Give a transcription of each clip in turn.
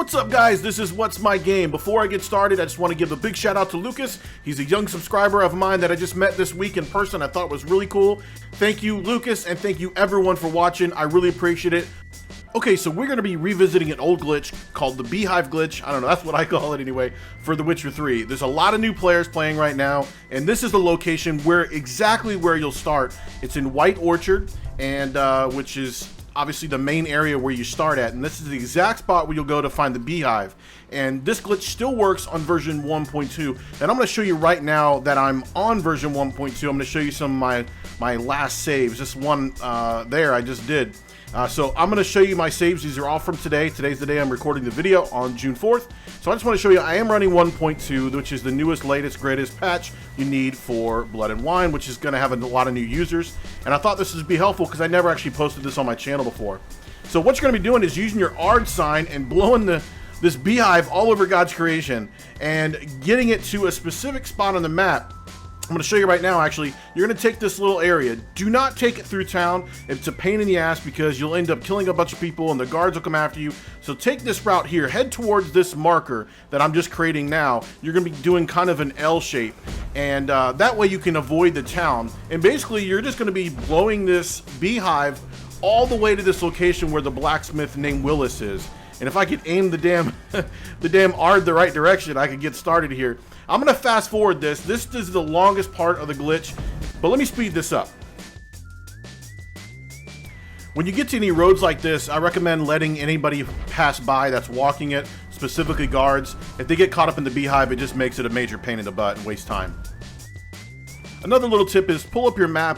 What's up, guys? This is What's My Game. Before I get started, I just want to give a big shout out to Lucas. He's a young subscriber of mine that I just met this week in person. I thought was really cool. Thank you, Lucas, and thank you everyone for watching. I really appreciate it. Okay, so we're going to be revisiting an old glitch called the Beehive glitch. I don't know, that's what I call it anyway, for The Witcher 3. There's a lot of new players playing right now, and this is the location exactly where you'll start. It's in White Orchard, and which is obviously the main area where you start at, and this is the exact spot where you'll go to find the Beehive. And this glitch still works on version 1.2, and I'm going to show you right now that I'm on version 1.2. I'm going to show you some of my last saves. This one there I just did. So I'm going to show you my saves. These are all from today. Today's the day I'm recording the video, on June 4th. So I just want to show you I am running 1.2, which is the newest, latest, greatest patch you need for Blood and Wine, which is going to have a lot of new users. And I thought this would be helpful because I never actually posted this on my channel before. So what you're going to be doing is using your ARD sign and blowing this beehive all over God's creation and getting it to a specific spot on the map. I'm going to show you right now, actually. You're going to take this little area. Do not take it through town. It's a pain in the ass because you'll end up killing a bunch of people and the guards will come after you. So take this route here. Head towards this marker that I'm just creating now. You're going to be doing kind of an L shape. And that way you can avoid the town. And basically, you're just going to be blowing this beehive all the way to this location where the blacksmith named Willis is. And if I could aim the damn ARD the right direction, I could get started here. I'm going to fast forward this. This is the longest part of the glitch, but let me speed this up. When you get to any roads like this, I recommend letting anybody pass by that's walking it, specifically guards. If they get caught up in the beehive, it just makes it a major pain in the butt and waste time. Another little tip is pull up your map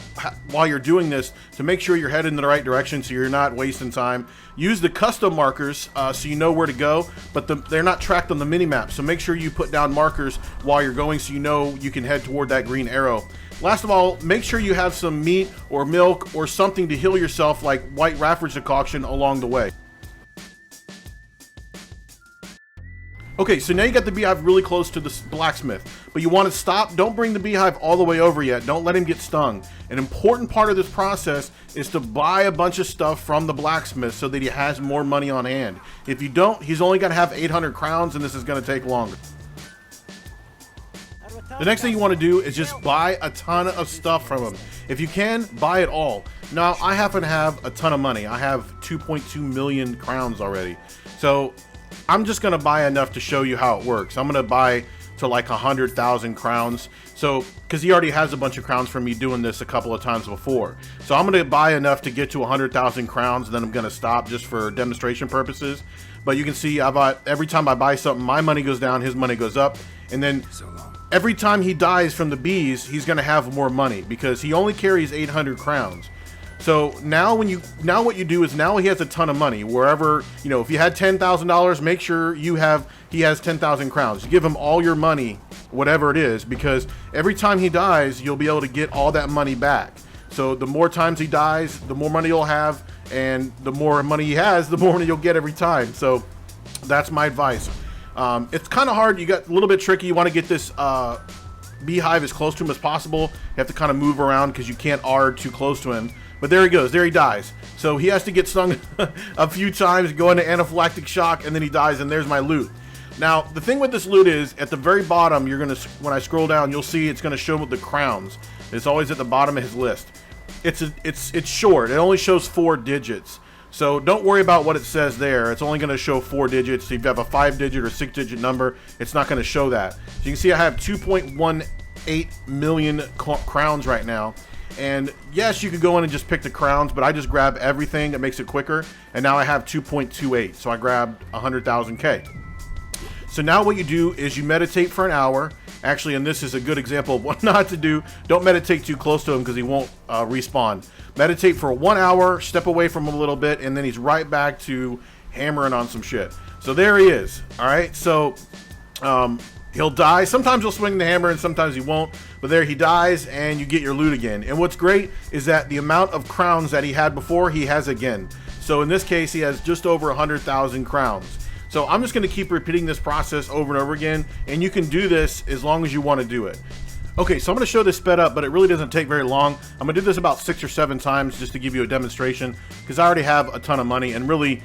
while you're doing this to make sure you're headed in the right direction so you're not wasting time. Use the custom markers so you know where to go, but they're not tracked on the mini-map, so make sure you put down markers while you're going so you know you can head toward that green arrow. Last of all, make sure you have some meat or milk or something to heal yourself like White Raffer's decoction along the way. Okay, so now you got the beehive really close to the blacksmith, but you want to stop. Don't bring the beehive all the way over yet. Don't let him get stung. An important part of this process is to buy a bunch of stuff from the blacksmith so that he has more money on hand. If you don't, he's only going to have 800 crowns and this is going to take longer. The next thing you want to do is just buy a ton of stuff from him. If you can, buy it all. Now, I happen to have a ton of money. I have 2.2 million crowns already. So I'm just going to buy enough to show you how it works. I'm going to buy to like 100,000 crowns. So, because he already has a bunch of crowns from me doing this a couple of times before. So I'm going to buy enough to get to 100,000 crowns, and then I'm going to stop just for demonstration purposes. But you can see every time I buy something, my money goes down, his money goes up. And then every time he dies from the bees, he's going to have more money because he only carries 800 crowns. So now what you do is now he has a ton of money. Wherever, you know, if you had $10,000, make sure he has 10,000 crowns. Give him all your money, whatever it is, because every time he dies, you'll be able to get all that money back. So the more times he dies, the more money you'll have, and the more money he has, the more money you'll get every time. So that's my advice. It's kind of hard. You got a little bit tricky. You want to get this beehive as close to him as possible. You have to kind of move around because you can't ARD too close to him. But there he goes. There he dies. So he has to get stung a few times, go into anaphylactic shock, and then he dies, and there's my loot. Now, the thing with this loot is, at the very bottom, when I scroll down, you'll see it's going to show the crowns. It's always at the bottom of his list. It's short. It only shows 4 digits. So don't worry about what it says there. It's only going to show 4 digits. If you have a 5-digit or 6-digit number, it's not going to show that. So you can see I have 2.18 million crowns right now. And yes, you could go in and just pick the crowns, but I just grab everything. It makes it quicker. And now I have 2.28. So I grabbed 100,000K. So now what you do is you meditate for an hour. Actually, and this is a good example of what not to do. Don't meditate too close to him because he won't respawn. Meditate for 1 hour, step away from him a little bit, and then he's right back to hammering on some shit. So there he is. All right. So he'll die. Sometimes he'll swing the hammer and sometimes he won't. But there he dies and you get your loot again. And what's great is that the amount of crowns that he had before, he has again. So in this case, he has just over 100,000 crowns. So I'm just going to keep repeating this process over and over again. And you can do this as long as you want to do it. Okay, so I'm going to show this sped up, but it really doesn't take very long. I'm going to do this about 6 or 7 times just to give you a demonstration because I already have a ton of money. And really,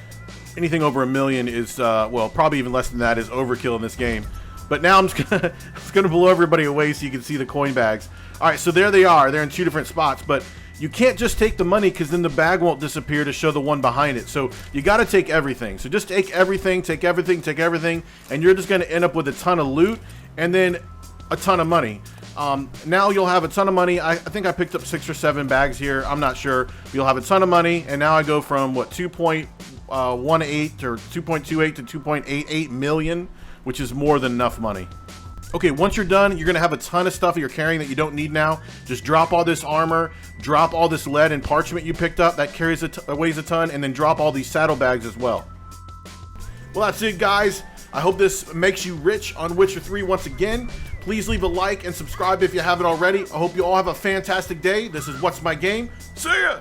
anything over 1 million is, well, probably even less than that is overkill in this game. But now I'm just gonna blow everybody away so you can see the coin bags. All right, so there they are. They're in 2 different spots, but you can't just take the money because then the bag won't disappear to show the one behind it. So you got to take everything. So just take everything, take everything, take everything, and you're just going to end up with a ton of loot and then a ton of money. Now you'll have a ton of money. I think I picked up 6 or 7 bags here. I'm not sure. You'll have a ton of money, and now I go from what 2.18 or 2.28 to 2.88 million, which is more than enough money. Okay, once you're done, you're gonna have a ton of stuff you're carrying that you don't need now. Just drop all this armor, drop all this lead and parchment you picked up that weighs a ton, and then drop all these saddlebags as well. Well, that's it, guys. I hope this makes you rich on Witcher 3 once again. Please leave a like and subscribe if you haven't already. I hope you all have a fantastic day. This is What's My Game. See ya!